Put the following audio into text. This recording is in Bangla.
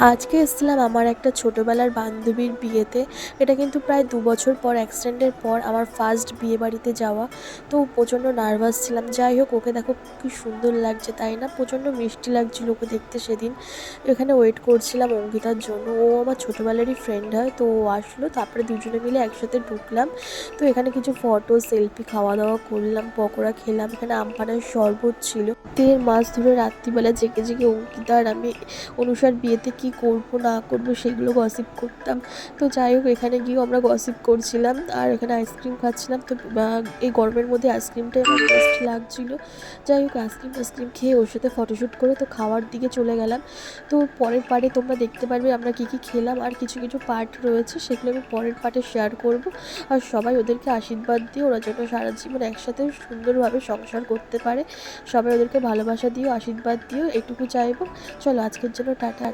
আজকে এসেছিলাম আমার একটা ছোটোবেলার বান্ধবীর বিয়েতে। এটা কিন্তু প্রায় ২ বছর পর, অ্যাক্সিডেন্টের পর আমার ফার্স্ট বিয়েবাড়িতে যাওয়া। তো প্রচণ্ড নার্ভাস ছিলাম। যাই হোক, ওকে দেখো কি সুন্দর লাগছে, তাই না? প্রচণ্ড মিষ্টি লাগছিল ওকে দেখতে সেদিন। এখানে ওয়েট করছিলাম অঙ্কিতার জন্য। ও আমার ছোটোবেলারই ফ্রেন্ড হয়। তো ও আসলো, তারপরে দুজনে মিলে একসাথে ঢুকলাম। তো এখানে কিছু ফটো, সেলফি, খাওয়া-দাওয়া করলাম, পকোড়া খেলাম। এখানে আমপানের শরবত ছিল। ১.৫ মাস ধরে রাত্রিবেলা জেগে, জেগে অঙ্কিতা আর আমি অনুষার বিয়েতে কি করব না করব সেগুলো গসিপ করতাম। তো যাই হোক, এখানে গিয়েও আমরা গসিপ করছিলাম আর এখানে আইসক্রিম খাচ্ছিলাম। তো এই গরমের মধ্যে আইসক্রিমটাই আমার বেস্ট লাগছিল। যাই হোক, আইসক্রিম খেয়ে ওর সাথে ফটোশ্যুট করে তো খাওয়ার দিকে চলে গেলাম। তো পরের পার্টে তোমরা দেখতে পারবে আমরা কী কী খেলাম, আর কিছু কিছু পার্ট রয়েছে সেগুলো আমি পরের পার্টে শেয়ার করব। আর সবাই ওদেরকে আশীর্বাদ দিয়ে ওরা যেন সারা জীবন একসাথে সুন্দরভাবে সংসার করতে পারে। সবাই ওদেরকে ভালোবাসা দিও, আশীর্বাদ দিও, এটুকু চাইবো। চলো আজকের জন্য টাটা।